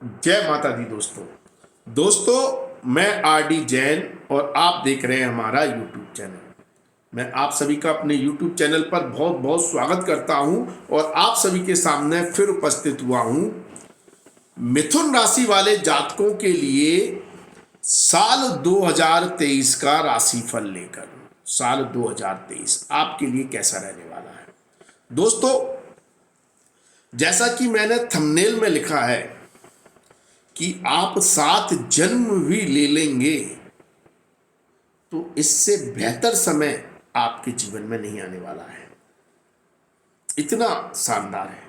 जय माता दी दोस्तों। मैं आर डी जैन और आप देख रहे हैं हमारा यूट्यूब चैनल। मैं आप सभी का अपने यूट्यूब चैनल पर बहुत बहुत स्वागत करता हूं और आप सभी के सामने फिर उपस्थित हुआ हूं मिथुन राशि वाले जातकों के लिए साल 2023 का राशिफल लेकर। साल 2023 आपके लिए कैसा रहने वाला है दोस्तों? जैसा कि मैंने थंबनेल में लिखा है कि आप 7 जन्म भी ले लेंगे तो इससे बेहतर समय आपके जीवन में नहीं आने वाला है। इतना शानदार है।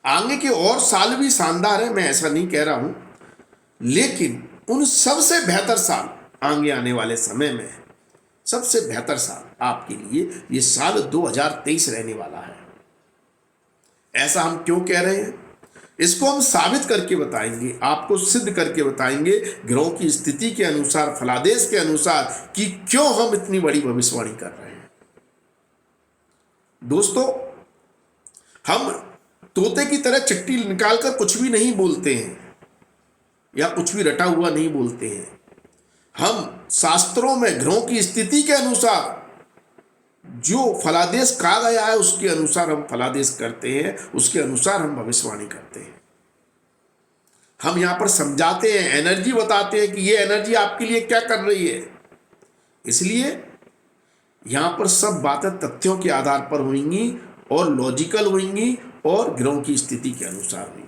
आगे के और साल भी शानदार है, मैं ऐसा नहीं कह रहा हूं, लेकिन उन सबसे बेहतर साल आगे आने वाले समय में सबसे बेहतर साल आपके लिए ये साल 2023 रहने वाला है। ऐसा हम क्यों कह रहे हैं, इसको हम साबित करके बताएंगे, आपको सिद्ध करके बताएंगे ग्रहों की स्थिति के अनुसार, फलादेश के अनुसार, कि क्यों हम इतनी बड़ी भविष्यवाणी कर रहे हैं। दोस्तों, हम तोते की तरह चिट्ठी निकालकर कुछ भी नहीं बोलते हैं या कुछ भी रटा हुआ नहीं बोलते हैं। हम शास्त्रों में ग्रहों की स्थिति के अनुसार जो फलादेश कहा गया है उसके अनुसार हम फलादेश करते हैं, उसके अनुसार हम भविष्यवाणी करते हैं। हम यहां पर समझाते हैं, एनर्जी बताते हैं कि ये एनर्जी आपके लिए क्या कर रही है। इसलिए यहां पर सब बातें तथ्यों के आधार पर होंगी और लॉजिकल होंगी और ग्रहों की स्थिति के अनुसार होंगी।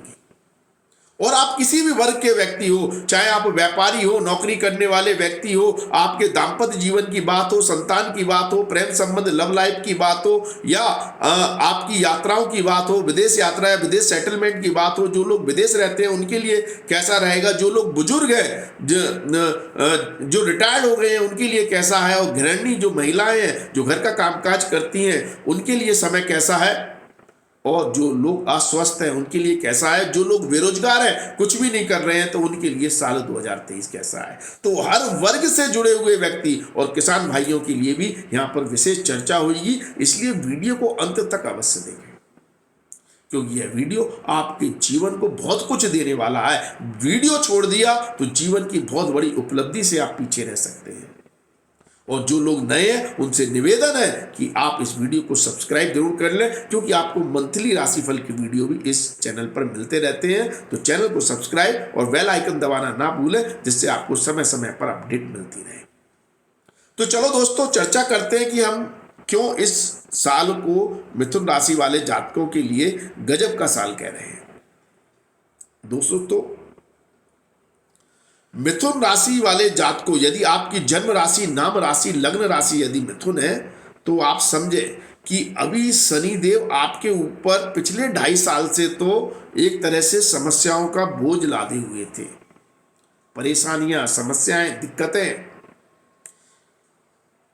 और आप किसी भी वर्ग के व्यक्ति हो, चाहे आप व्यापारी हो, नौकरी करने वाले व्यक्ति हो, आपके दाम्पत्य जीवन की बात हो, संतान की बात हो, प्रेम संबंध लव लाइफ की बात हो, या आपकी यात्राओं की बात हो, विदेश यात्रा या विदेश सेटलमेंट की बात हो, जो लोग विदेश रहते हैं उनके लिए कैसा रहेगा, जो लोग बुजुर्ग हैं, जो रिटायर्ड हो गए हैं उनके लिए कैसा है, और गृहिणी जो महिलाएं हैं जो घर का कामकाज करती हैं उनके लिए समय कैसा है, और जो लोग अस्वस्थ हैं उनके लिए कैसा है, जो लोग बेरोजगार हैं, कुछ भी नहीं कर रहे हैं, तो उनके लिए साल 2023 कैसा है। तो हर वर्ग से जुड़े हुए व्यक्ति और किसान भाइयों के लिए भी यहां पर विशेष चर्चा होगी। इसलिए वीडियो को अंत तक अवश्य देखें, क्योंकि यह वीडियो आपके जीवन को बहुत कुछ देने वाला है। वीडियो छोड़ दिया तो जीवन की बहुत बड़ी उपलब्धि से आप पीछे रह सकते हैं। और जो लोग नए हैं उनसे निवेदन है कि आप इस वीडियो को सब्सक्राइब जरूर कर लें, क्योंकि आपको मंथली राशिफल की वीडियो भी इस चैनल पर मिलते रहते हैं। तो चैनल को सब्सक्राइब और बेल आइकन दबाना ना भूलें, जिससे आपको समय समय पर अपडेट मिलती रहे। तो चलो दोस्तों, चर्चा करते हैं कि हम क्यों इस साल को मिथुन राशि वाले जातकों के लिए गजब का साल कह रहे हैं। दोस्तों, तो मिथुन राशि वाले जातकों, यदि आपकी जन्म राशि, नाम राशि, लग्न राशि यदि मिथुन है, तो आप समझे कि अभी शनि देव आपके ऊपर पिछले 2.5 साल से तो एक तरह से समस्याओं का बोझ लादे हुए थे। परेशानियां, समस्याएं, दिक्कतें,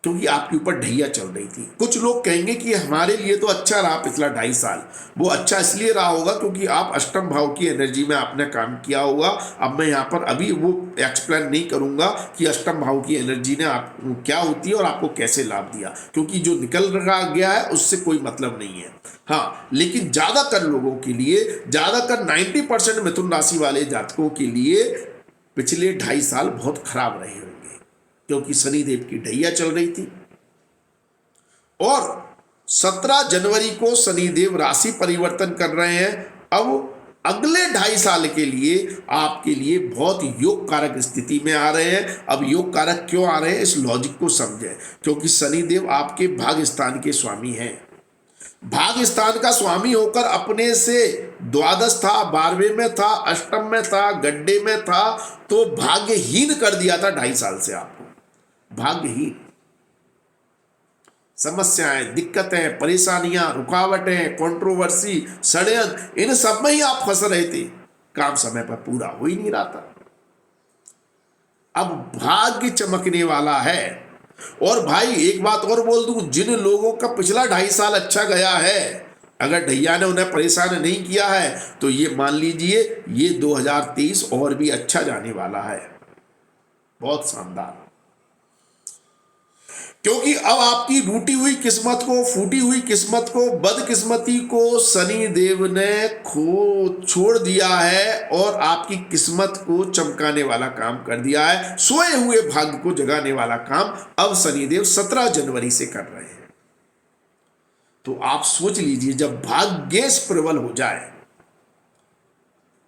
क्योंकि आपके ऊपर ढैया चल रही थी। कुछ लोग कहेंगे कि हमारे लिए तो अच्छा रहा पिछला 2.5 साल। वो अच्छा इसलिए रहा होगा क्योंकि आप अष्टम भाव की एनर्जी में आपने काम किया होगा। अब मैं यहाँ पर अभी वो एक्सप्लेन नहीं करूंगा कि अष्टम भाव की एनर्जी ने आप क्या होती है और आपको कैसे लाभ दिया, क्योंकि जो निकल रहा गया है उससे कोई मतलब नहीं है। हाँ, लेकिन ज़्यादातर लोगों के लिए, ज़्यादातर 90% मिथुन राशि वाले जातकों के लिए पिछले 2.5 साल बहुत खराब रहे होंगे, क्योंकि शनिदेव की ढैया चल रही थी। और 17 जनवरी को शनिदेव राशि परिवर्तन कर रहे हैं। अब अगले 2.5 साल के लिए आपके लिए बहुत योग कारक स्थिति में आ रहे हैं। अब योग कारक क्यों आ रहे हैं, इस लॉजिक को समझें। क्योंकि शनिदेव आपके भाग्य स्थान के स्वामी हैं। भाग्य स्थान का स्वामी होकर अपने से द्वादश था, 12वें में था, अष्टम में था, गड्ढे में था, तो भाग्यहीन कर दिया था 2.5 साल से आपको। भाग्यहीन, समस्याएं, दिक्कतें, परेशानियां, रुकावटें, कंट्रोवर्सी, षड्यंत्र, इन सब में ही आप फंस रहे थे। काम समय पर पूरा हो ही नहीं रहा था। अब भाग्य चमकने वाला है। और भाई एक बात और बोल दूं, जिन लोगों का पिछला 2.5 साल अच्छा गया है, अगर ढैया ने उन्हें परेशान नहीं किया है, तो ये मान लीजिए ये 2023 और भी अच्छा जाने वाला है। बहुत शानदार। क्योंकि अब आपकी रूठी हुई किस्मत को, फूटी हुई किस्मत को, बदकिस्मती को शनि देव ने खो छोड़ दिया है और आपकी किस्मत को चमकाने वाला काम कर दिया है। सोए हुए भाग्य को जगाने वाला काम अब शनि देव 17 जनवरी से कर रहे हैं। तो आप सोच लीजिए, जब भाग्येश प्रबल हो जाए,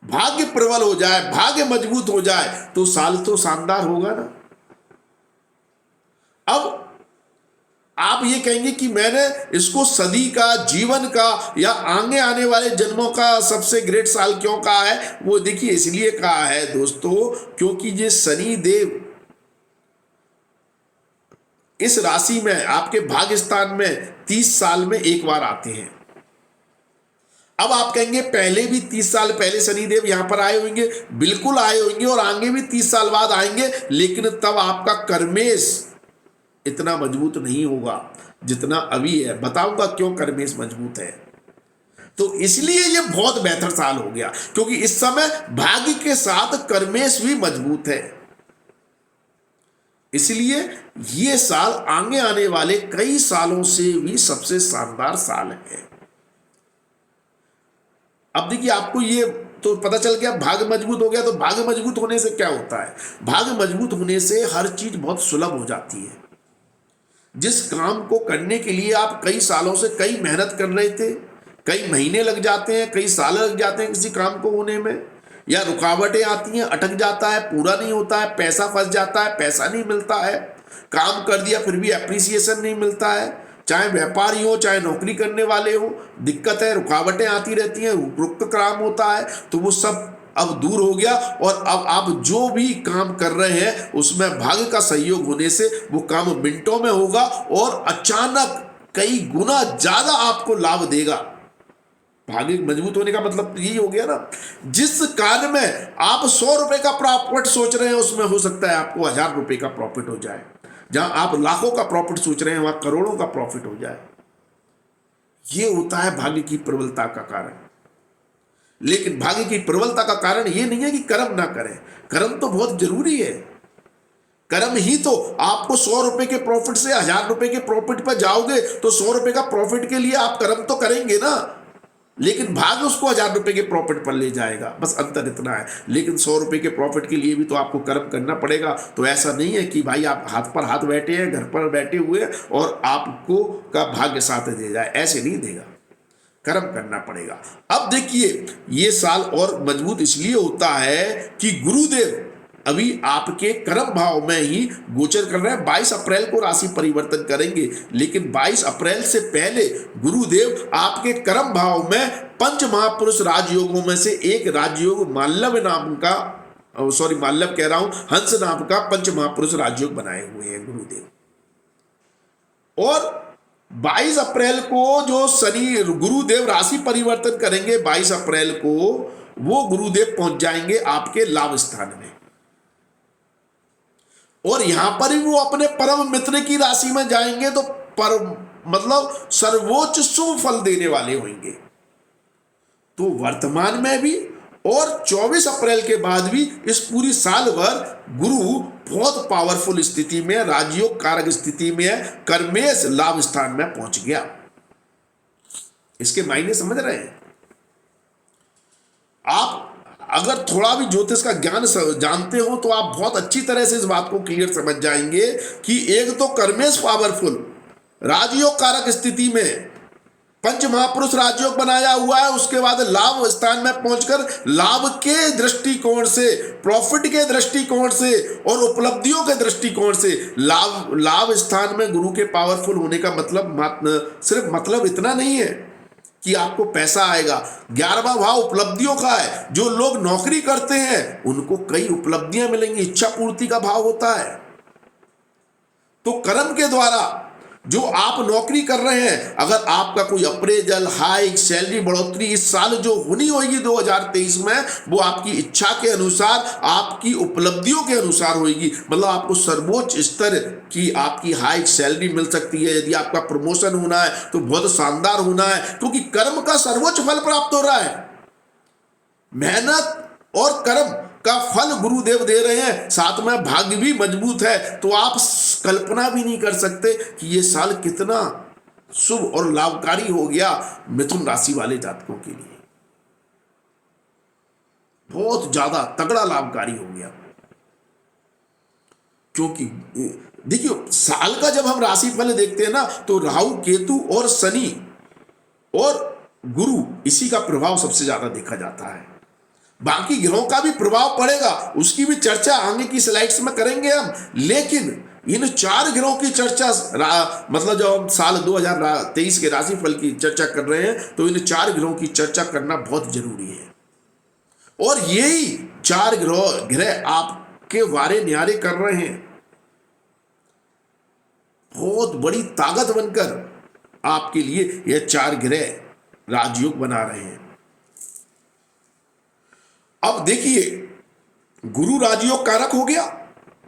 भाग्य प्रबल हो जाए, भाग्य मजबूत हो जाए, तो साल तो शानदार होगा ना। अब आप ये कहेंगे कि मैंने इसको सदी का, जीवन का या आगे आने वाले जन्मों का सबसे ग्रेट साल क्यों कहा है? वो देखिए इसलिए कहा है दोस्तों, क्योंकि ये शनि देव इस राशि में, आपके भाग्य स्थान में 30 साल में एक बार आते हैं। अब आप कहेंगे पहले भी 30 साल पहले शनि देव यहां पर आए होंगे, बिल्कुल आए होंगे और आगे भी 30 साल बाद आएंगे, लेकिन तब आपका कर्मेश इतना मजबूत नहीं होगा जितना अभी है। बताऊंगा क्यों कर्मेश मजबूत है। तो इसलिए ये बहुत बेहतर साल हो गया, क्योंकि इस समय भाग्य के साथ कर्मेश भी मजबूत है। इसलिए ये साल आगे आने वाले कई सालों से भी सबसे शानदार साल है। अब देखिए, आपको ये तो पता चल गया भाग्य मजबूत हो गया। तो भाग्य मजबूत होने से क्या होता है? भाग्य मजबूत होने से हर चीज बहुत सुलभ हो जाती है। जिस काम को करने के लिए आप कई सालों से कई मेहनत कर रहे थे, कई महीने लग जाते हैं, कई साल लग जाते हैं किसी काम को होने में, या रुकावटें आती हैं, अटक जाता है, पूरा नहीं होता है, पैसा फंस जाता है, पैसा नहीं मिलता है, काम कर दिया फिर भी एप्रिसिएशन नहीं मिलता है, चाहे व्यापारी हो चाहे नौकरी करने वाले हो, दिक्कत है, रुकावटें आती रहती हैं, रुक काम होता है, तो वो सब अब दूर हो गया। और अब आप जो भी काम कर रहे हैं उसमें भाग्य का सहयोग होने से वो काम मिनटों में होगा और अचानक कई गुना ज्यादा आपको लाभ देगा। भाग्य मजबूत होने का मतलब यही हो गया ना, जिस कार्य में आप 100 रुपए का प्रॉफिट सोच रहे हैं उसमें हो सकता है आपको 1000 रुपए का प्रॉफिट हो जाए। जहां आप लाखों का प्रॉफिट सोच रहे हैं वहां करोड़ों का प्रॉफिट हो जाए। ये होता है भाग्य की प्रबलता का कारण। लेकिन भाग्य की प्रबलता का कारण ये नहीं है कि कर्म ना करें, कर्म तो बहुत जरूरी है। कर्म ही तो आपको 100 रुपए के प्रॉफिट से 1000 रुपए के प्रॉफिट पर जाओगे, तो 100 रुपए का प्रॉफिट के लिए आप कर्म तो करेंगे ना, लेकिन भाग्य उसको 1000 रुपए के प्रॉफिट पर ले जाएगा, बस अंतर इतना है। लेकिन 100 रुपए के प्रॉफिट के लिए भी तो आपको कर्म करना पड़ेगा। तो ऐसा नहीं है कि भाई आप हाथ पर हाथ बैठे हैं, घर पर बैठे हुए और आपको का भाग्य साथ दे जाए, ऐसे नहीं देगा, कर्म करना पड़ेगा। अब देखिए, ये साल और मजबूत इसलिए होता है कि गुरुदेव अभी आपके कर्म भाव में ही गोचर कर रहे हैं। 22 अप्रैल को राशि परिवर्तन करेंगे, लेकिन 22 अप्रैल से पहले गुरुदेव आपके कर्म भाव में पंच महापुरुष राजयोगों में से एक राजयोग माल्लव नाम का, सॉरी माल्लव कह रहा हूं, हंस नाम का पंच महापुरुष राजयोग बनाए हुए हैं गुरुदेव। और 22 अप्रैल को जो शनि गुरुदेव राशि परिवर्तन करेंगे, 22 अप्रैल को वो गुरुदेव पहुंच जाएंगे आपके लाभ स्थान में, और यहां पर ही वो अपने परम मित्र की राशि में जाएंगे, तो मतलब सर्वोच्च शुभ फल देने वाले होंगे। तो वर्तमान में भी और 24 अप्रैल के बाद भी इस पूरी साल भर गुरु बहुत पावरफुल स्थिति में, राजयोग कारक स्थिति में है, कर्मेश लाभ स्थान में पहुंच गया। इसके मायने समझ रहे हैं आप? अगर थोड़ा भी ज्योतिष का ज्ञान जानते हो तो आप बहुत अच्छी तरह से इस बात को क्लियर समझ जाएंगे कि एक तो कर्मेश पावरफुल राजयोग कारक स्थिति में पंच महापुरुष राजयोग बनाया हुआ है, उसके बाद लाभ स्थान में पहुंचकर लाभ के दृष्टिकोण से, प्रॉफिट के दृष्टिकोण से और उपलब्धियों के दृष्टिकोण से लाभ स्थान में गुरु के पावरफुल होने का मतलब सिर्फ मतलब इतना नहीं है कि आपको पैसा आएगा। 11वां भाव उपलब्धियों का है। जो लोग नौकरी करते हैं उनको कई उपलब्धियां मिलेंगी, इच्छा पूर्ति का भाव होता है। तो कर्म के द्वारा जो आप नौकरी कर रहे हैं, अगर आपका कोई अप्रेजल, हाइक, सैलरी बढ़ोतरी इस साल जो होनी होगी 2023 में, वो आपकी इच्छा के अनुसार, आपकी उपलब्धियों के अनुसार होगी। मतलब आपको सर्वोच्च स्तर की आपकी हाइक सैलरी मिल सकती है। यदि आपका प्रमोशन होना है तो बहुत शानदार होना है, क्योंकि कर्म का सर्वोच्च फल प्राप्त हो रहा है। मेहनत और कर्म का फल गुरुदेव दे रहे हैं, साथ में भाग्य भी मजबूत है, तो आप कल्पना भी नहीं कर सकते कि ये साल कितना शुभ और लाभकारी हो गया मिथुन राशि वाले जातकों के लिए। बहुत ज्यादा तगड़ा लाभकारी हो गया। क्योंकि देखिए, साल का जब हम राशि फल देखते हैं ना, तो राहु केतु और शनि और गुरु, इसी का प्रभाव सबसे ज्यादा देखा जाता है। बाकी ग्रहों का भी प्रभाव पड़ेगा, उसकी भी चर्चा आगे की स्लाइड्स में करेंगे हम। लेकिन इन 4 ग्रहों की चर्चा मतलब जब हम साल 2023 के राशिफल की चर्चा कर रहे हैं, तो इन 4 ग्रहों की चर्चा करना बहुत जरूरी है। और यही 4 ग्रह आपके वारे न्यारे कर रहे हैं, बहुत बड़ी ताकत बनकर आपके लिए यह 4 ग्रह राजयोग बना रहे हैं। अब देखिए, गुरु राजयोग कारक हो गया,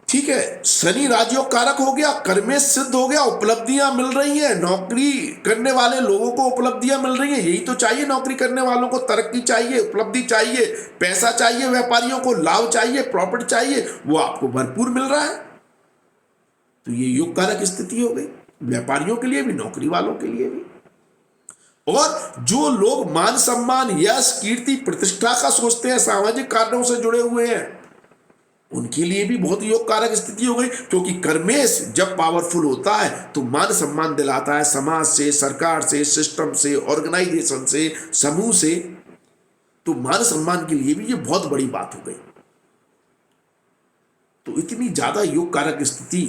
ठीक है, शनि राजयोग कारक हो गया, कर्मेश सिद्ध हो गया, उपलब्धियां मिल रही हैं, नौकरी करने वाले लोगों को उपलब्धियां मिल रही हैं। यही तो चाहिए, नौकरी करने वालों को तरक्की चाहिए, उपलब्धि चाहिए, पैसा चाहिए, व्यापारियों को लाभ चाहिए, प्रॉफिट चाहिए, वो आपको भरपूर मिल रहा है। तो ये योग कारक स्थिति हो गई, व्यापारियों के लिए भी, नौकरी वालों के लिए भी। और जो लोग मान सम्मान, यश, कीर्ति, प्रतिष्ठा का सोचते हैं, सामाजिक कार्यों से जुड़े हुए हैं, उनके लिए भी बहुत योग कारक स्थिति हो गई। क्योंकि कर्मेश जब पावरफुल होता है तो मान सम्मान दिलाता है, समाज से, सरकार से, सिस्टम से, ऑर्गेनाइजेशन से, समूह से। तो मान सम्मान के लिए भी ये बहुत बड़ी बात हो गई। तो इतनी ज्यादा योग कारक स्थिति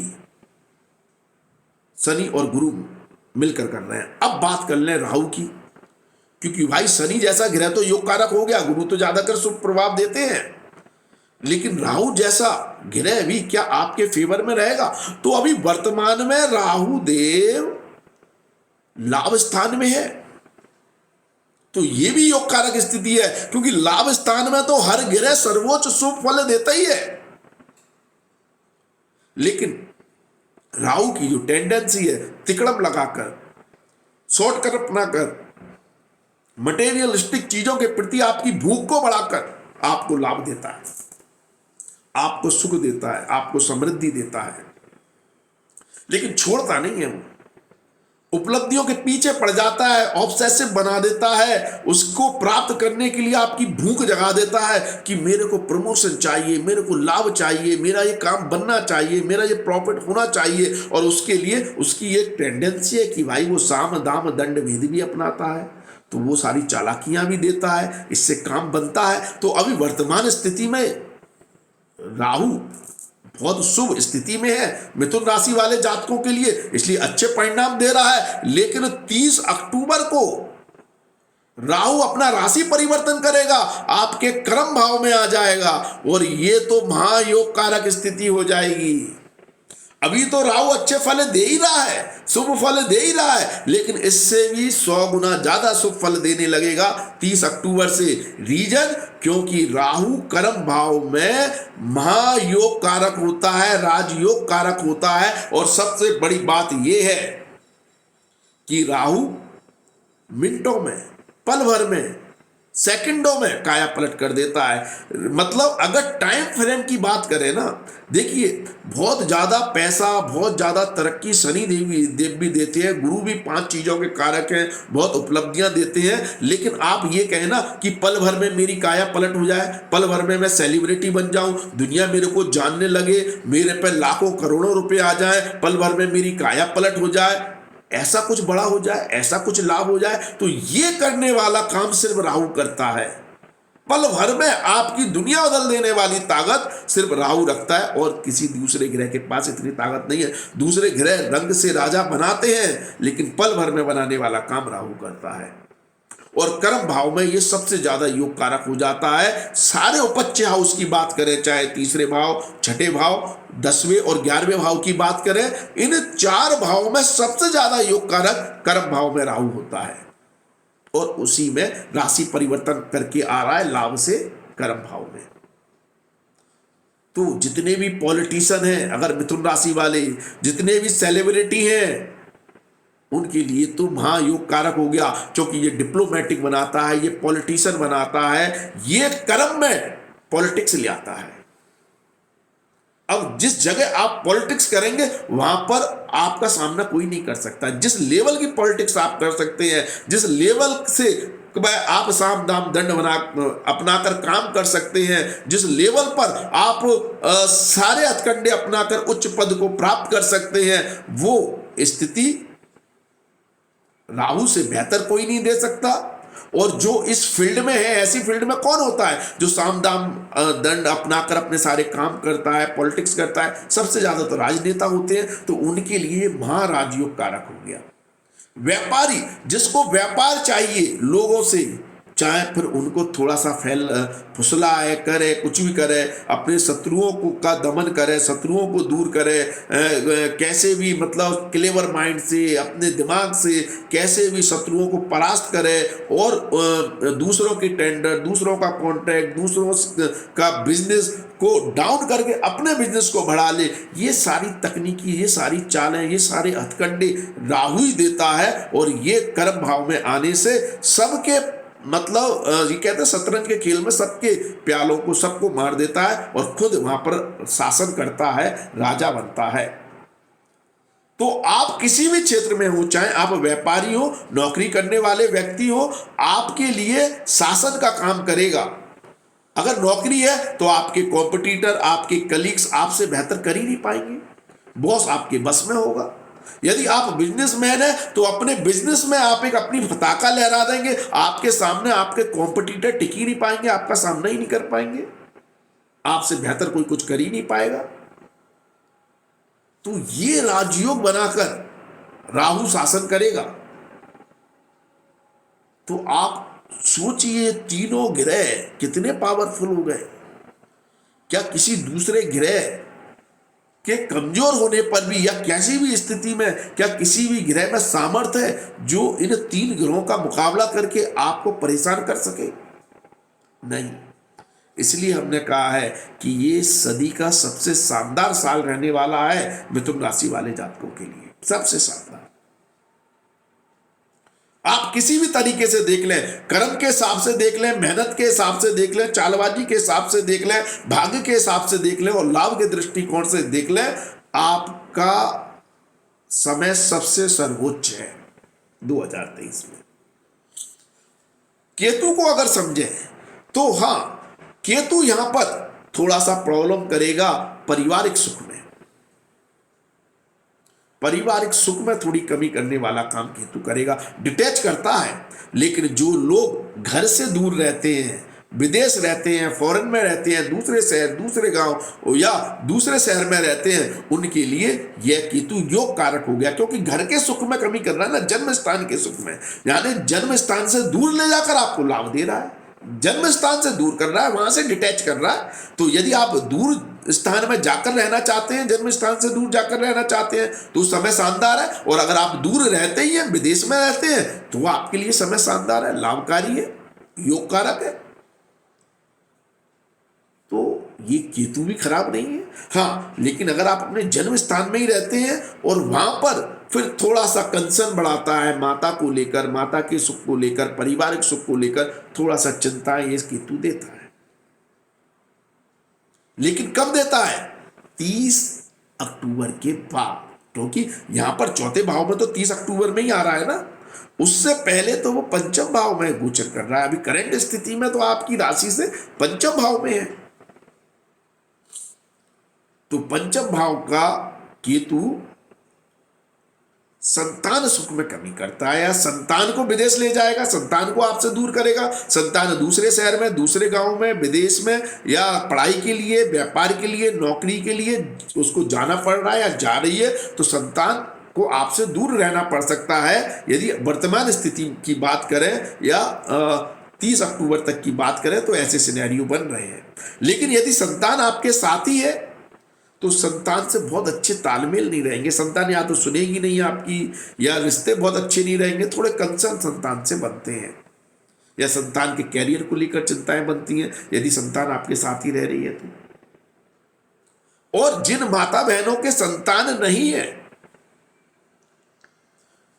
शनि और गुरु मिलकर कर रहे हैं। अब बात कर लें राहु की, क्योंकि भाई शनि जैसा ग्रह तो योग कारक हो गया, गुरु तो ज्यादातर शुभ प्रभाव देते हैं, लेकिन राहु जैसा ग्रह भी क्या आपके फेवर में रहेगा? तो अभी वर्तमान में राहु देव लाभ स्थान में है, तो ये भी योग कारक स्थिति है, क्योंकि लाभ स्थान में तो हर ग्रह सर्वोच्च शुभ फल देता ही है। लेकिन राहु की जो टेंडेंसी है, तिकड़म लगाकर, शॉर्टकट अपनाकर, मटेरियलिस्टिक चीजों के प्रति आपकी भूख को बढ़ाकर आपको लाभ देता है, आपको सुख देता है, आपको समृद्धि देता है, लेकिन छोड़ता नहीं है। वो उपलब्धियों के पीछे पड़ जाता है, ऑब्सेसिव बना देता है, उसको प्राप्त करने के लिए आपकी भूख जगा देता है कि मेरे को प्रमोशन चाहिए, मेरे को लाभ चाहिए, मेरा ये काम बनना चाहिए, मेरा ये प्रॉफिट होना चाहिए। और उसके लिए उसकी एक टेंडेंसी है कि भाई वो साम दाम दंड भेद भी अपनाता है, तो वो सारी चालाकियां भी देता है, इससे काम बनता है। तो अभी वर्तमान स्थिति में राहु बहुत शुभ स्थिति में है मिथुन राशि वाले जातकों के लिए, इसलिए अच्छे परिणाम दे रहा है। लेकिन 30 अक्टूबर को राहु अपना राशि परिवर्तन करेगा, आपके कर्म भाव में आ जाएगा, और ये तो महायोग कारक स्थिति हो जाएगी। अभी तो राहु अच्छे फल दे ही रहा है, शुभ फल दे ही रहा है, लेकिन इससे भी 100 गुना ज्यादा शुभ फल देने लगेगा 30 अक्टूबर से। रीजन, क्योंकि राहु कर्म भाव में महायोग कारक होता है, राजयोग कारक होता है। और सबसे बड़ी बात यह है कि राहु मिनटों में, पल भर में, सेकंडों में काया पलट कर देता है। मतलब अगर टाइम फ्रेम की बात करें ना, देखिए बहुत ज्यादा पैसा, बहुत ज्यादा तरक्की शनि देव भी देते हैं, गुरु भी 5 चीजों के कारक हैं, बहुत उपलब्धियां देते हैं। लेकिन आप ये कहें ना कि पल भर में मेरी काया पलट हो जाए, पल भर में मैं सेलिब्रिटी बन जाऊं, दुनिया मेरे को जानने लगे, मेरे पे लाखों करोड़ों रुपए आ जाए, पल भर में मेरी काया पलट हो जाए, ऐसा कुछ बड़ा हो जाए, ऐसा कुछ लाभ हो जाए, तो ये करने वाला काम सिर्फ राहु करता है। पल भर में आपकी दुनिया बदल देने वाली ताकत सिर्फ राहु रखता है, और किसी दूसरे ग्रह के पास इतनी ताकत नहीं है। दूसरे ग्रह रंग से राजा बनाते हैं, लेकिन पल भर में बनाने वाला काम राहु करता है। और कर्म भाव में ये सबसे ज्यादा योग कारक हो जाता है। सारे उपच्य हाउस की बात करें, चाहे तीसरे भाव, छठे भाव, 10वें और 11वें भाव की बात करें, इन 4 भावों में सबसे ज्यादा योग कारक कर्म भाव में राहु होता है, और उसी में राशि परिवर्तन करके आ रहा है लाभ से कर्म भाव में। तो जितने भी पॉलिटिशियन हैं, अगर मिथुन राशि वाले, जितने भी सेलिब्रिटी हैं, उनके लिए तो महायोग कारक हो गया, क्योंकि ये डिप्लोमेटिक बनाता है, ये पॉलिटिशियन बनाता है, ये कर्म में पॉलिटिक्स ले आता है। अब जिस जगह आप पॉलिटिक्स करेंगे वहां पर आपका सामना कोई नहीं कर सकता। जिस लेवल की पॉलिटिक्स आप कर सकते हैं, जिस लेवल से आप साम दाम दंड बना अपनाकर काम कर सकते हैं, जिस लेवल पर आप सारे हथकंडे अपनाकर उच्च पद को प्राप्त कर सकते हैं, वो स्थिति राहु से बेहतर कोई नहीं दे सकता। और जो इस फील्ड में है, ऐसी फील्ड में कौन होता है जो साम दाम दंड अपनाकर अपने सारे काम करता है, पॉलिटिक्स करता है? सबसे ज्यादा तो राजनेता होते हैं। तो उनके लिए महाराजयोग कारक हो गया। व्यापारी, जिसको व्यापार चाहिए लोगों से, चाहे फिर उनको थोड़ा सा फुसलाए करे, कुछ भी करे, अपने शत्रुओं को का दमन करे, शत्रुओं को दूर करे, कैसे भी मतलब क्लेवर माइंड से, अपने दिमाग से कैसे भी शत्रुओं को परास्त करे और दूसरों की टेंडर, दूसरों का कॉन्ट्रैक्ट, दूसरों का बिजनेस को डाउन करके अपने बिजनेस को बढ़ा ले। ये सारी तकनीकी, ये सारी चालें, ये सारे हथकंडे राहु ही देता है। और ये कर्म भाव में आने से सबके मतलब ये कहते हैं शतरंज के खेल में सबके प्यालों को, सबको मार देता है और खुद वहां पर शासन करता है, राजा बनता है। तो आप किसी भी क्षेत्र में हो, चाहे आप व्यापारी हो, नौकरी करने वाले व्यक्ति हो, आपके लिए शासन का काम करेगा। अगर नौकरी है तो आपके कॉम्पिटिटर, आपके कलीग्स आपसे बेहतर कर ही नहीं पाएंगे, बॉस आपके बस में होगा। यदि आप बिजनेसमैन है तो अपने बिजनेस में आप एक अपनी पताका लहरा देंगे, आपके सामने आपके कॉम्पिटिटर टिक ही नहीं पाएंगे, आपका सामना ही नहीं कर पाएंगे, आपसे बेहतर कोई कुछ कर ही नहीं पाएगा। तो ये राजयोग बनाकर राहु शासन करेगा। तो आप सोचिए तीनों ग्रह कितने पावरफुल हो गए। क्या किसी दूसरे ग्रह के कमजोर होने पर भी या कैसी भी स्थिति में क्या किसी भी ग्रह में सामर्थ्य है जो इन तीन ग्रहों का मुकाबला करके आपको परेशान कर सके? नहीं। इसलिए हमने कहा है कि ये सदी का सबसे शानदार साल रहने वाला है मिथुन राशि वाले जातकों के लिए, सबसे शानदार। आप किसी भी तरीके से देख लें, कर्म के हिसाब से देख लें, मेहनत के हिसाब से देख लें, चालबाजी के हिसाब से देख लें, भाग्य के हिसाब से देख लें और लाभ के दृष्टिकोण से देख लें, आपका समय सबसे सर्वोच्च है 2023 में। केतु को अगर समझें तो हाँ, केतु यहां पर थोड़ा सा प्रॉब्लम करेगा पारिवारिक सुख में। पारिवारिक सुख में थोड़ी कमी करने वाला काम केतु करेगा, डिटैच करता है। लेकिन जो लोग घर से दूर रहते हैं, विदेश रहते हैं, फॉरेन में रहते हैं, दूसरे शहर, दूसरे गांव या दूसरे शहर में रहते हैं, उनके लिए यह केतु योग कारक हो गया। क्योंकि घर के सुख में कमी कर रहा है ना, जन्म स्थान के सुख में, यानी जन्म स्थान से दूर ले जाकर आपको लाभ दे रहा है, जन्म स्थान से दूर कर रहा है, वहां से डिटैच कर रहा है। तो यदि आप दूर स्थान में जाकर रहना चाहते हैं, जन्म स्थान से दूर जाकर रहना चाहते हैं, तो समय शानदार है। और अगर आप दूर रहते ही हैं, विदेश में रहते हैं, तो वह आपके लिए समय शानदार है, लाभकारी है, योग कारक है। तो ये केतु भी खराब नहीं है। हाँ, लेकिन अगर आप अपने जन्म स्थान में ही रहते हैं और वहां पर फिर थोड़ा सा कंसर्न बढ़ाता है माता को लेकर, माता के सुख को लेकर, पारिवारिक सुख को लेकर थोड़ा सा चिंताएं ये केतु देता है। लेकिन कब देता है? 30 अक्टूबर के बाद, क्योंकि यहां पर चौथे भाव में तो 30 अक्टूबर में ही आ रहा है ना, उससे पहले तो वो पंचम भाव में गोचर कर रहा है। अभी करंट स्थिति में तो आपकी राशि से पंचम भाव में है। तो पंचम भाव का केतु संतान सुख में कमी करता है, या संतान को विदेश ले जाएगा, संतान को आपसे दूर करेगा। संतान दूसरे शहर में, दूसरे गांव में, विदेश में या पढ़ाई के लिए, व्यापार के लिए, नौकरी के लिए उसको जाना पड़ रहा है या जा रही है, तो संतान को आपसे दूर रहना पड़ सकता है। यदि वर्तमान स्थिति की बात करें या 30 अक्टूबर तक की बात करें तो ऐसे सिनेरियो बन रहे हैं। लेकिन यदि संतान आपके साथ ही है तो संतान से बहुत अच्छे तालमेल नहीं रहेंगे, संतान या तो सुनेगी नहीं आपकी, या रिश्ते बहुत अच्छे नहीं रहेंगे, थोड़े कंसर्न संतान से बनते हैं, या संतान के कैरियर को लेकर चिंताएं बनती हैं यदि संतान आपके साथ ही रह रही है तो। और जिन माता बहनों के संतान नहीं है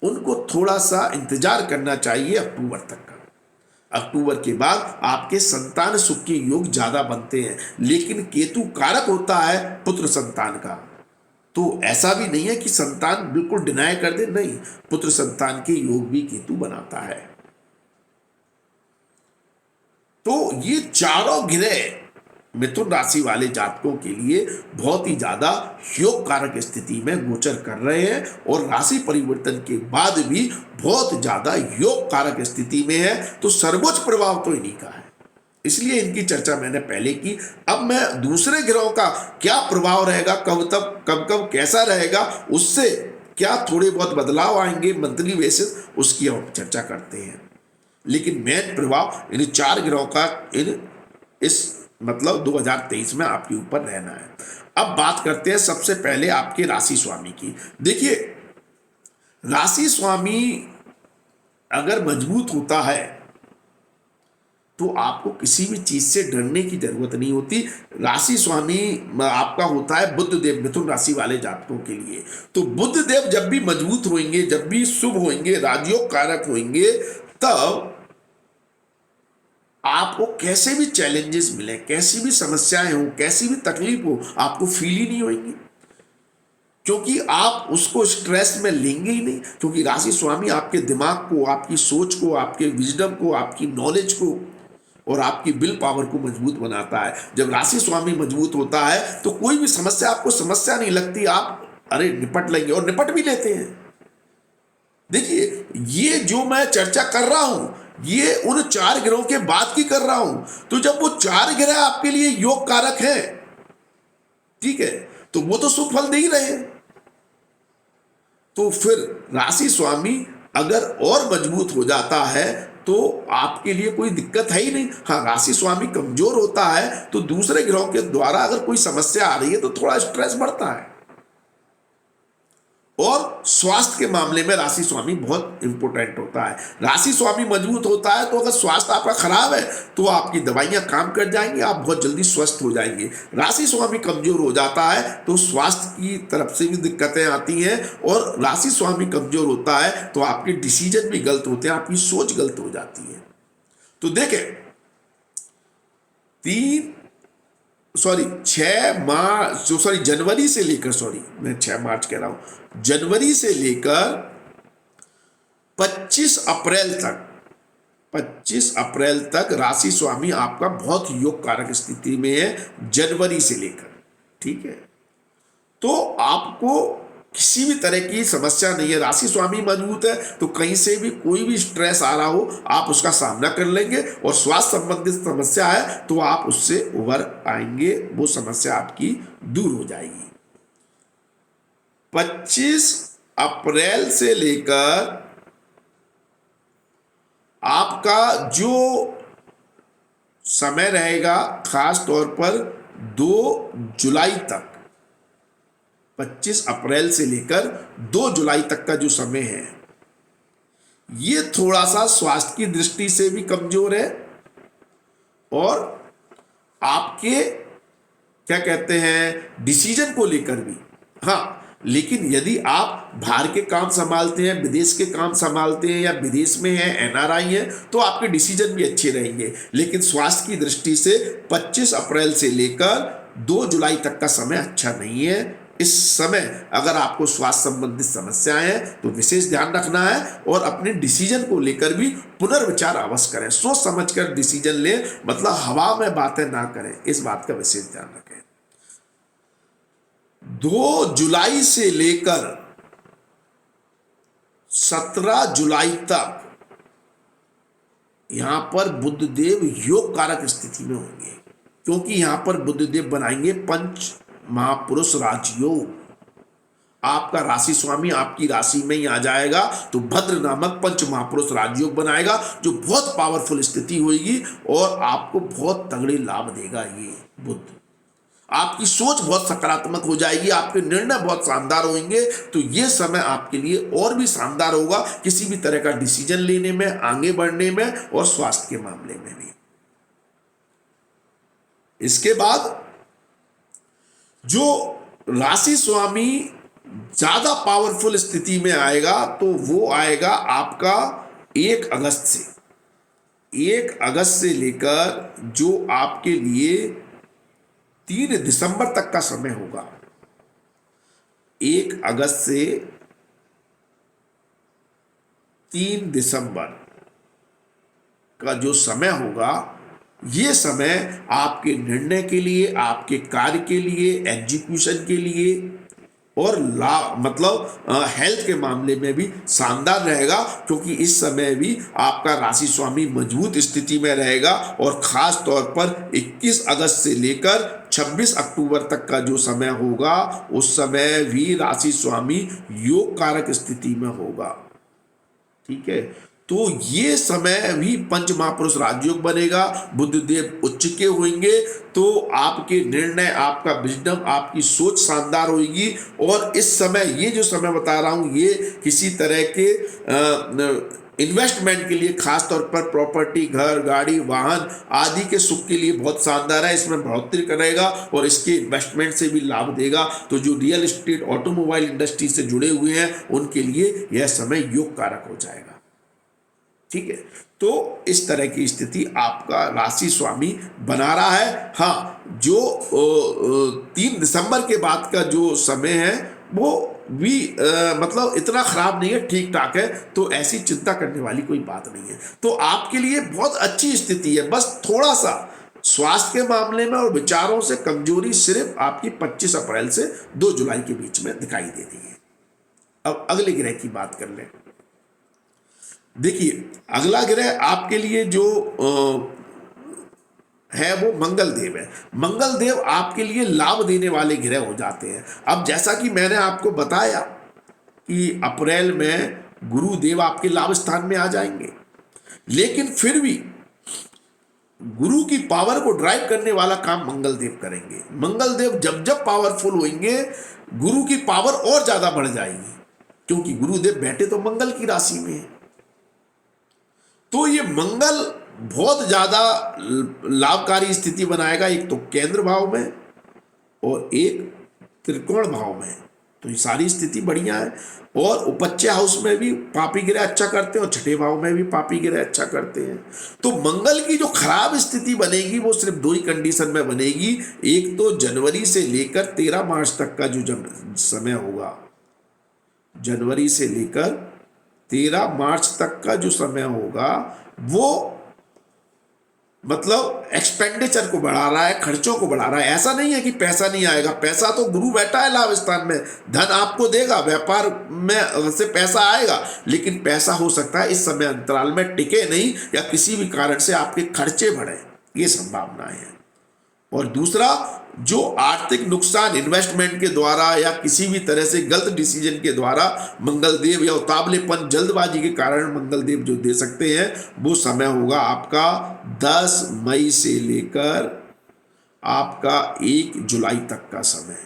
उनको थोड़ा सा इंतजार करना चाहिए अक्टूबर तक का, अक्टूबर के बाद आपके संतान सुख के योग ज्यादा बनते हैं, लेकिन केतु कारक होता है पुत्र संतान का। तो ऐसा भी नहीं है कि संतान बिल्कुल डिनाय कर दे, नहीं, पुत्र संतान के योग भी केतु बनाता है। तो ये चारों ग्रह मिथुन राशि वाले जातकों के लिए बहुत ही ज्यादा योग कारक स्थिति में गोचर कर रहे हैं और राशि परिवर्तन के बाद भी बहुत ज्यादा योग कारक स्थिति में है। तो सर्वोच्च प्रभाव तो इन्हीं का है, इसलिए इनकी चर्चा मैंने पहले की। अब मैं दूसरे ग्रहों का क्या प्रभाव रहेगा, कब तक कब कब कैसा रहेगा, उससे क्या थोड़े बहुत बदलाव आएंगे मंथली बेसिस, उसकी हम चर्चा करते हैं। लेकिन मेन प्रभाव इन चार ग्रहों का इस मतलब 2023 में आपके ऊपर रहना है। अब बात करते हैं सबसे पहले आपके राशि स्वामी की। देखिए, राशि स्वामी अगर मजबूत होता है तो आपको किसी भी चीज से डरने की जरूरत नहीं होती। राशि स्वामी आपका होता है बुध देव मिथुन राशि वाले जातकों के लिए। तो बुध देव जब भी मजबूत होंगे, जब भी शुभ होंगे, राजयोग कारक होंगे, तब आपको कैसे भी चैलेंजेस मिले, कैसी भी समस्याएं हो, कैसी भी तकलीफ हो, आपको फील ही नहीं होगी, क्योंकि आप उसको स्ट्रेस में लेंगे ही नहीं। क्योंकि राशि स्वामी आपके दिमाग को, आपकी सोच को, आपके विजडम को, आपकी नॉलेज को और आपकी विल पावर को मजबूत बनाता है। जब राशि स्वामी मजबूत होता है तो कोई भी समस्या आपको समस्या नहीं लगती, आप अरे निपट लेंगे और निपट भी लेते हैं। देखिए, ये जो मैं चर्चा कर रहा हूं, ये उन चार ग्रहों के बाद की कर रहा हूं। तो जब वो चार ग्रह आपके लिए योग कारक है, ठीक है, तो वो तो शुभ फल दे ही रहे हैं। तो फिर राशि स्वामी अगर और मजबूत हो जाता है तो आपके लिए कोई दिक्कत है ही नहीं। हाँ, राशि स्वामी कमजोर होता है तो दूसरे ग्रहों के द्वारा अगर कोई समस्या आ रही है तो थोड़ा स्ट्रेस बढ़ता है। और स्वास्थ्य के मामले में राशि स्वामी बहुत इंपॉर्टेंट होता है। राशि स्वामी मजबूत होता है तो अगर स्वास्थ्य आपका खराब है तो आपकी दवाइयां काम कर जाएंगी, आप बहुत जल्दी स्वस्थ हो जाएंगे। राशि स्वामी कमजोर हो जाता है तो स्वास्थ्य की तरफ से भी दिक्कतें आती हैं, और राशि स्वामी कमजोर होता है तो आपके डिसीजन भी गलत होते हैं, आपकी सोच गलत हो जाती है। तो देखें, जनवरी से लेकर, मैं 6 मार्च कह रहा हूं, जनवरी से लेकर 25 अप्रैल तक राशि स्वामी आपका बहुत योग कारक स्थिति में है, जनवरी से लेकर, ठीक है। तो आपको किसी भी तरह की समस्या नहीं है। राशि स्वामी मजबूत है तो कहीं से भी कोई भी स्ट्रेस आ रहा हो आप उसका सामना कर लेंगे, और स्वास्थ्य संबंधित समस्या है तो आप उससे उभर आएंगे, वो समस्या आपकी दूर हो जाएगी। 25 अप्रैल से लेकर आपका जो समय रहेगा, खास तौर पर 2 जुलाई तक, 25 अप्रैल से लेकर 2 जुलाई तक का जो समय है, ये थोड़ा सा स्वास्थ्य की दृष्टि से भी कमजोर है, और आपके क्या कहते हैं डिसीजन को लेकर भी। हाँ, लेकिन यदि आप बाहर के काम संभालते हैं, विदेश के काम संभालते हैं, या विदेश में हैं, एनआरआई हैं, तो आपके डिसीजन भी अच्छे रहेंगे। लेकिन स्वास्थ्य की दृष्टि से 25 अप्रैल से लेकर 2 जुलाई तक का समय अच्छा नहीं है। इस समय अगर आपको स्वास्थ्य संबंधित समस्याएं हैं तो विशेष ध्यान रखना है, और अपने डिसीजन को लेकर भी पुनर्विचार अवश्य करें। सोच समझकर डिसीजन लें, मतलब हवा में बातें ना करें, इस बात का विशेष ध्यान रखें। 2 जुलाई से लेकर 17 जुलाई तक यहां पर बुधदेव योग कारक स्थिति में होंगे, क्योंकि यहां पर बुधदेव बनाएंगे पंच महापुरुष राजयोग। आपका राशि स्वामी आपकी राशि में ही आ जाएगा तो भद्र नामक पंच महापुरुष राजयोग बनाएगा, जो बहुत पावरफुल स्थिति होगी और आपको बहुत तगड़े लाभ देगा। ये बुध, आपकी सोच बहुत सकारात्मक हो जाएगी, आपके निर्णय बहुत शानदार होंगे। तो ये समय आपके लिए और भी शानदार होगा किसी भी तरह का डिसीजन लेने में, आगे बढ़ने में, और स्वास्थ्य के मामले में भी। इसके बाद जो राशि स्वामी ज्यादा पावरफुल स्थिति में आएगा तो वो आएगा आपका 1 अगस्त से। 1 अगस्त से लेकर जो आपके लिए 3 दिसंबर तक का समय होगा, 1 अगस्त से 3 दिसंबर का जो समय होगा, ये समय आपके निर्णय के लिए, आपके कार्य के लिए, एग्जीक्यूशन के लिए और लाभ मतलब हेल्थ के मामले में भी शानदार रहेगा, क्योंकि इस समय भी आपका राशि स्वामी मजबूत स्थिति में रहेगा। और खास तौर पर 21 अगस्त से लेकर 26 अक्टूबर तक का जो समय होगा, उस समय भी राशि स्वामी योग कारक स्थिति में होगा। ठीक है, तो ये समय भी पंच महापुरुष राजयोग बनेगा, बुद्धदेव उच्च के होंगे, तो आपके निर्णय, आपका विजडम, आपकी सोच शानदार होगी। और इस समय, ये जो समय बता रहा हूं, ये किसी तरह के इन्वेस्टमेंट के लिए, खासतौर पर प्रॉपर्टी, घर, गाड़ी, वाहन आदि के सुख के लिए बहुत शानदार है। इसमें बढ़ोतरी करेगा और इसके इन्वेस्टमेंट से भी लाभ देगा। तो जो रियल एस्टेट, ऑटोमोबाइल इंडस्ट्री से जुड़े हुए हैं, उनके लिए यह समय योग कारक हो जाएगा। ठीक है, तो इस तरह की स्थिति आपका राशि स्वामी बना रहा है। हाँ, जो 3 दिसंबर के बाद का जो समय है वो भी मतलब इतना खराब नहीं है, ठीक ठाक है, तो ऐसी चिंता करने वाली कोई बात नहीं है। तो आपके लिए बहुत अच्छी स्थिति है, बस थोड़ा सा स्वास्थ्य के मामले में और विचारों से कमजोरी सिर्फ आपकी 25 अप्रैल से 2 जुलाई के बीच में दिखाई देती है। अब अगले ग्रह की बात कर लें। देखिए, अगला ग्रह आपके लिए जो है वो मंगल देव है। मंगल देव आपके लिए लाभ देने वाले ग्रह हो जाते हैं। अब जैसा कि मैंने आपको बताया कि अप्रैल में गुरुदेव आपके लाभ स्थान में आ जाएंगे, लेकिन फिर भी गुरु की पावर को ड्राइव करने वाला काम मंगल देव करेंगे। मंगल देव जब जब पावरफुल होंगे, गुरु की पावर और ज्यादा बढ़ जाएगी, क्योंकि गुरुदेव बैठे तो मंगल की राशि में है। तो ये मंगल बहुत ज्यादा लाभकारी स्थिति बनाएगा, एक तो केंद्र भाव में और एक त्रिकोण भाव में। तो ये सारी स्थिति बढ़िया है। और उपच्य हाउस में भी पापी ग्रह अच्छा करते हैं और छठे भाव में भी पापी ग्रह अच्छा करते हैं। तो मंगल की जो खराब स्थिति बनेगी वो सिर्फ 2 ही कंडीशन में बनेगी। एक तो जनवरी से लेकर 13 मार्च तक का जो समय होगा, जनवरी से लेकर 13 मार्च तक का जो समय होगा, वो मतलब एक्सपेंडिचर को बढ़ा रहा है, खर्चों को बढ़ा रहा है। ऐसा नहीं है कि पैसा नहीं आएगा, पैसा तो गुरु बैठा है लाभ स्थान में, धन आपको देगा, व्यापार में से पैसा आएगा, लेकिन पैसा हो सकता है इस समय अंतराल में टिके नहीं या किसी भी कारण से आपके खर्चे बढ़े, ये संभावनाएं हैं। और दूसरा, जो आर्थिक नुकसान इन्वेस्टमेंट के द्वारा या किसी भी तरह से गलत डिसीजन के द्वारा मंगल देव या उतावलेपन, जल्दबाजी के कारण मंगल देव जो दे सकते हैं, वो समय होगा आपका 10 मई से लेकर आपका 1 जुलाई तक का समय।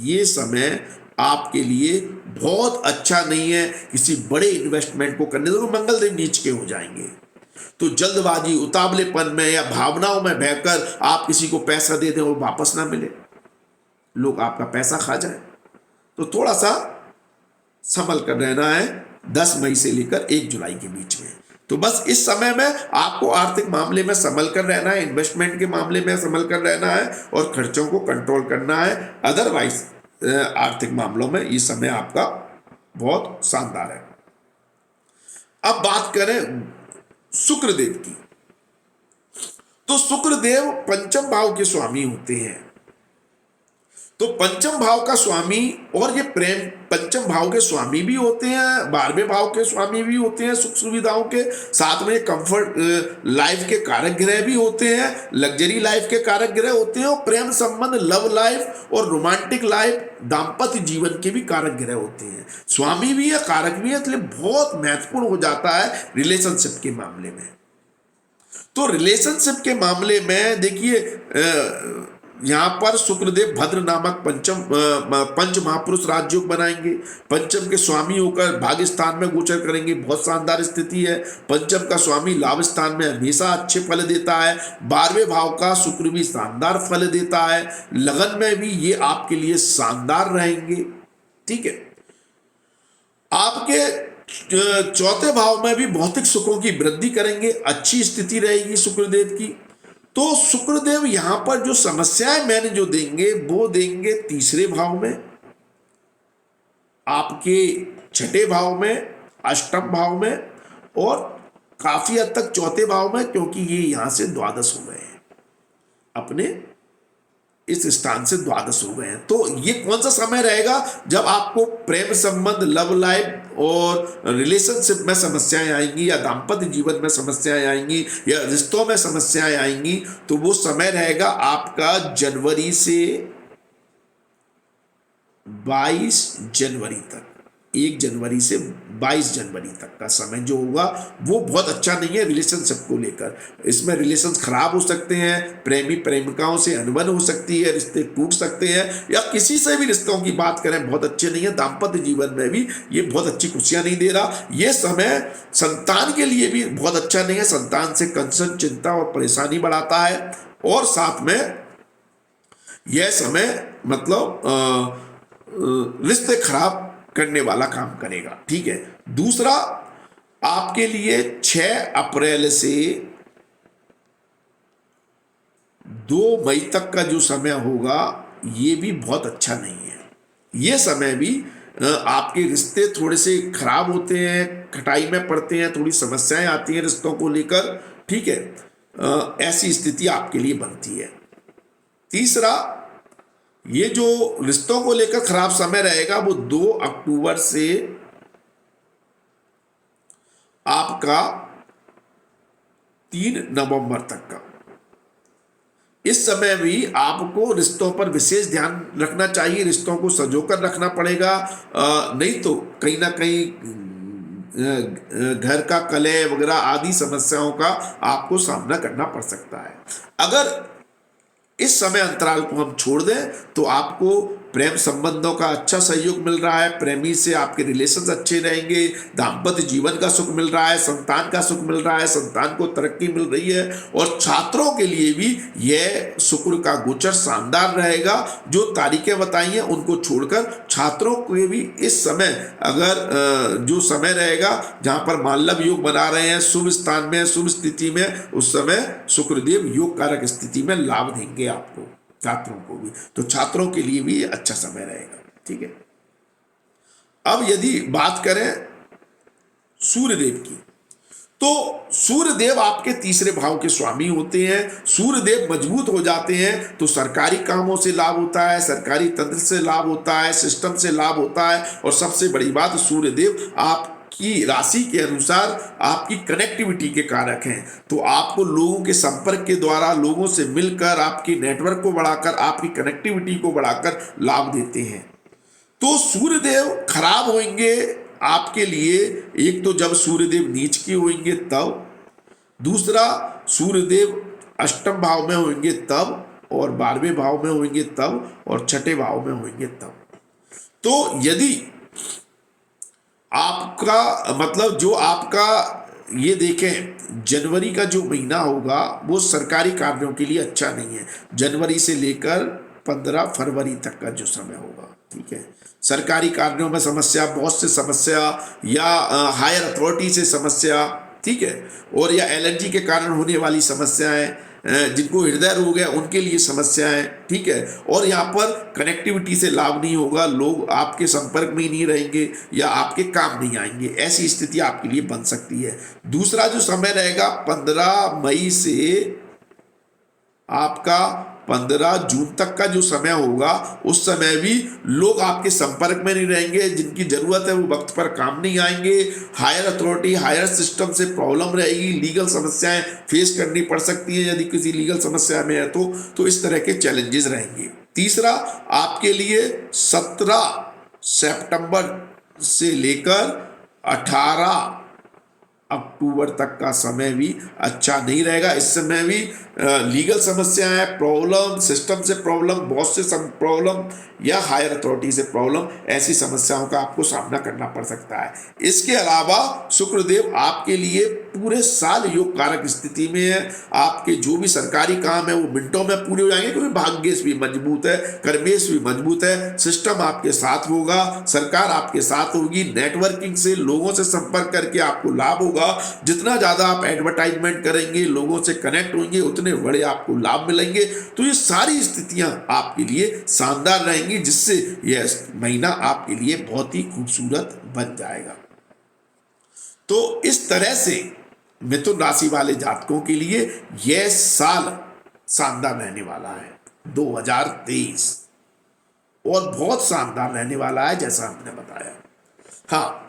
ये समय आपके लिए बहुत अच्छा नहीं है किसी बड़े इन्वेस्टमेंट को करने, तो मंगल देव नीच के हो जाएंगे। तो जल्दबाजी, उतावलेपन में या भावनाओं में बहकर आप किसी को पैसा दे दें और वापस ना मिले, लोग आपका पैसा खा जाए, तो थोड़ा सा संभल कर रहना है 10 मई से लेकर 1 जुलाई के बीच में। तो बस इस समय में आपको आर्थिक मामले में संभल कर रहना है, इन्वेस्टमेंट के मामले में संभल कर रहना है और खर्चों को कंट्रोल करना है। अदरवाइज आर्थिक मामलों में ये समय आपका बहुत शानदार है। अब बात करें शुक्रदेव की, तो शुक्रदेव पंचम भाव के स्वामी होते हैं। तो पंचम भाव का स्वामी, और ये प्रेम पंचम भाव के स्वामी भी होते हैं, 12वें भाव के स्वामी भी होते हैं सुख सुविधाओं के, साथ में कंफर्ट लाइफ के कारक ग्रह भी होते हैं, लग्जरी लाइफ के कारक ग्रह होते हैं, और प्रेम संबंध, लव लाइफ और रोमांटिक लाइफ, दाम्पत्य जीवन के भी कारक ग्रह होते हैं। स्वामी भी है, कारक भी है, इसलिए बहुत महत्वपूर्ण हो जाता है रिलेशनशिप के मामले में। तो रिलेशनशिप के मामले में देखिए, यहाँ पर शुक्रदेव भद्र नामक पंच महापुरुष राजयोग बनाएंगे, पंचम के स्वामी होकर भाग्य स्थान में गोचर करेंगे, बहुत शानदार स्थिति है। पंचम का स्वामी लाभ स्थान में हमेशा अच्छे फल देता है, 12वें भाव का शुक्र भी शानदार फल देता है, लगन में भी ये आपके लिए शानदार रहेंगे। ठीक है, आपके चौथे भाव में भी भौतिक सुखों की वृद्धि करेंगे, अच्छी स्थिति रहेगी शुक्रदेव की। तो शुक्रदेव यहां पर जो समस्याएं मैंने जो देंगे वो देंगे तीसरे भाव में, आपके छठे भाव में, अष्टम भाव में, और काफी हद तक चौथे भाव में, क्योंकि ये यहां से द्वादश हो गए हैं, अपने इस स्थान से द्वादश हो गए हैं। तो ये कौन सा समय रहेगा जब आपको प्रेम संबंध, लव लाइफ और रिलेशनशिप में समस्याएं आएंगी, या दाम्पत्य जीवन में समस्याएं आएंगी, या रिश्तों में समस्याएं आएंगी? तो वो समय रहेगा आपका जनवरी से 22 जनवरी तक, 1 जनवरी से 22 जनवरी तक का समय जो होगा वो बहुत अच्छा नहीं है रिलेशनशिप को लेकर। इसमें रिलेशंस खराब हो सकते हैं, प्रेमी प्रेमिकाओं से अनबन हो सकती है, रिश्ते टूट सकते हैं, या किसी से भी रिश्तों की बात करें बहुत अच्छे नहीं है। दाम्पत्य जीवन में भी ये बहुत अच्छी खुशियां नहीं दे रहा। ये समय संतान के लिए भी बहुत अच्छा नहीं है, संतान से कंसर्न, चिंता और परेशानी बढ़ाता है। और साथ में यह समय मतलब रिश्ते खराब करने वाला काम करेगा, ठीक है। दूसरा, आपके लिए 6 अप्रैल से 2 मई तक का जो समय होगा ये भी बहुत अच्छा नहीं है। ये समय भी आपके रिश्ते थोड़े से खराब होते हैं, खटाई में पड़ते हैं, थोड़ी समस्याएं आती हैं रिश्तों को लेकर, ठीक है। ऐसी स्थिति आपके लिए बनती है। तीसरा, ये जो रिश्तों को लेकर खराब समय रहेगा वो 2 अक्टूबर से आपका 3 नवंबर तक का। इस समय भी आपको रिश्तों पर विशेष ध्यान रखना चाहिए, रिश्तों को संजोकर रखना पड़ेगा, नहीं तो कहीं ना कहीं घर का कलह वगैरह आदि समस्याओं का आपको सामना करना पड़ सकता है। अगर इस समय अंतराल को हम छोड़ दें तो आपको प्रेम संबंधों का अच्छा सहयोग मिल रहा है, प्रेमी से आपके रिलेशंस अच्छे रहेंगे, दाम्पत्य जीवन का सुख मिल रहा है, संतान का सुख मिल रहा है, संतान को तरक्की मिल रही है। और छात्रों के लिए भी यह शुक्र का गोचर शानदार रहेगा। जो तारीखें बताई हैं उनको छोड़कर छात्रों को भी इस समय अगर जो समय रहेगा जहां पर माल्लव योग बना रहे हैं, शुभ स्थान में, शुभ स्थिति में, उस समय शुक्रदेव योग कारक स्थिति में लाभ देंगे आपको, छात्रों को भी। तो छात्रों के लिए भी अच्छा समय रहेगा, ठीक है। अब यदि बात करें सूर्यदेव की, तो सूर्यदेव आपके तीसरे भाव के स्वामी होते हैं। सूर्यदेव मजबूत हो जाते हैं तो सरकारी कामों से लाभ होता है, सरकारी तंत्र से लाभ होता है, सिस्टम से लाभ होता है। और सबसे बड़ी बात, सूर्यदेव आप की राशि के अनुसार आपकी कनेक्टिविटी के कारक हैं। तो आपको लोगों के संपर्क के द्वारा, लोगों से मिलकर, आपकी नेटवर्क को बढ़ाकर, आपकी कनेक्टिविटी को बढ़ाकर लाभ देते हैं। तो सूर्यदेव खराब होंगे आपके लिए, एक तो जब सूर्यदेव नीच के होंगे तब, दूसरा सूर्यदेव अष्टम भाव में होंगे तब, और 12वें भाव में होंगे तब, और छठे भाव में होंगे तब। तो यदि आपका मतलब जो आपका ये देखें जनवरी का जो महीना होगा वो सरकारी कार्यों के लिए अच्छा नहीं है। जनवरी से लेकर 15 फरवरी तक का जो समय होगा, ठीक है, सरकारी कार्यों में समस्या, बॉस से समस्या, या हायर अथॉरिटी से समस्या, ठीक है, और या एलर्जी के कारण होने वाली समस्याएं, जिनको हृदय रोग है उनके लिए समस्याएं, ठीक है। और यहाँ पर कनेक्टिविटी से लाभ नहीं होगा, लोग आपके संपर्क में ही नहीं रहेंगे या आपके काम नहीं आएंगे, ऐसी स्थिति आपके लिए बन सकती है। दूसरा जो समय रहेगा 15 मई से आपका 15 जून तक का जो समय होगा, उस समय भी लोग आपके संपर्क में नहीं रहेंगे, जिनकी जरूरत है वो वक्त पर काम नहीं आएंगे, हायर अथॉरिटी, हायर सिस्टम से प्रॉब्लम रहेगी, लीगल समस्याएं फेस करनी पड़ सकती हैं यदि किसी लीगल समस्या में है तो इस तरह के चैलेंजेस रहेंगे। तीसरा, आपके लिए 17 सितंबर से लेकर 18 अक्टूबर तक का समय भी अच्छा नहीं रहेगा। इस समय भी लीगल समस्याएं, प्रॉब्लम, सिस्टम से प्रॉब्लम, बॉस से प्रॉब्लम, या हायर अथॉरिटी से प्रॉब्लम, ऐसी समस्याओं का आपको सामना करना पड़ सकता है। इसके अलावा शुक्रदेव आपके लिए पूरे साल योग कारक स्थिति में है। आपके जो भी सरकारी काम है वो मिनटों में पूरे हो जाएंगे, क्योंकि भाग्येश भी मजबूत है, कर्मेश भी मजबूत है, सिस्टम आपके साथ होगा, सरकार आपके साथ होगी, नेटवर्किंग से लोगों से संपर्क करके आपको लाभ होगा। जितना ज़्यादा आप एडवर्टाइजमेंट करेंगे, लोगों से कनेक्ट होंगे, उतने बड़े आपको लाभ मिलेंगे। तो ये सारी स्थितियां आपके लिए शानदार रहेंगी, जिससे यह महीना आपके लिए बहुत ही खूबसूरत बन जाएगा। तो इस तरह से मिथुन राशि वाले जातकों के लिए यह साल शानदार रहने वाला है 2023, और बहुत शानदार रहने वाला है जैसा हमने बताया। हाँ,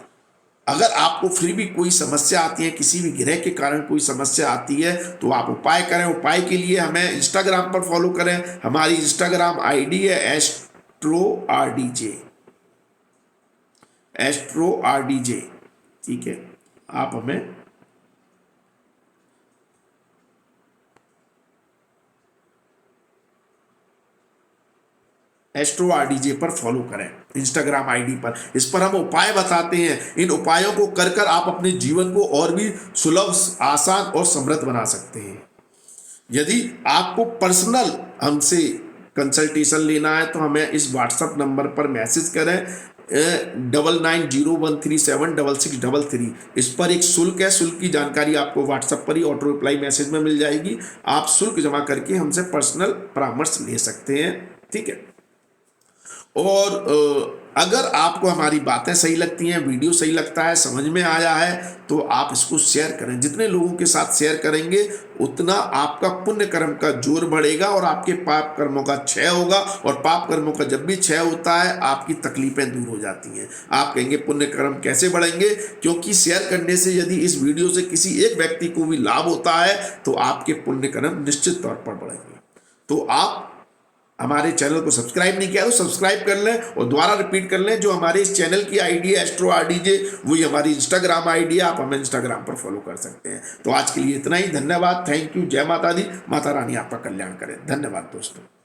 अगर आपको फिर भी कोई समस्या आती है, किसी भी ग्रह के कारण कोई समस्या आती है, तो आप उपाय करें। उपाय के लिए हमें इंस्टाग्राम पर फॉलो करें। हमारी इंस्टाग्राम आईडी है एस्ट्रो RDJ, ठीक है। आप हमें एस्ट्रो RDJ पर फॉलो करें, इंस्टाग्राम आईडी पर। इस पर हम उपाय बताते हैं। इन उपायों को कर कर आप अपने जीवन को और भी सुलभ, आसान और समृद्ध बना सकते हैं। यदि आपको पर्सनल हमसे कंसल्टेशन लेना है तो हमें इस व्हाट्सएप नंबर पर मैसेज करें 9901376633। इस पर एक शुल्क है, शुल्क की जानकारी आपको व्हाट्सएप पर ही ऑटो रिप्लाई मैसेज में मिल जाएगी। आप शुल्क जमा करके हमसे पर्सनल परामर्श ले सकते हैं, ठीक है। और अगर आपको हमारी बातें सही लगती हैं, वीडियो सही लगता है, समझ में आया है, तो आप इसको शेयर करें। जितने लोगों के साथ शेयर करेंगे उतना आपका पुण्य कर्म का जोर बढ़ेगा और आपके पाप कर्मों का क्षय होगा। और पाप कर्मों का जब भी क्षय होता है, आपकी तकलीफें दूर हो जाती हैं। आप कहेंगे पुण्य कर्म कैसे बढ़ेंगे? क्योंकि शेयर करने से यदि इस वीडियो से किसी एक व्यक्ति को भी लाभ होता है तो आपके पुण्य कर्म निश्चित तौर पर बढ़ेंगे। तो आप हमारे चैनल को सब्सक्राइब नहीं किया तो सब्सक्राइब कर लें, और दोबारा रिपीट कर लें, जो हमारे इस चैनल की आईडी है एस्ट्रो RDJ, वही हमारी इंस्टाग्राम आईडी है। आप हमें इंस्टाग्राम पर फॉलो कर सकते हैं। तो आज के लिए इतना ही। धन्यवाद, थैंक यू, जय माता दी। माता रानी आपका कल्याण करें। धन्यवाद दोस्तों।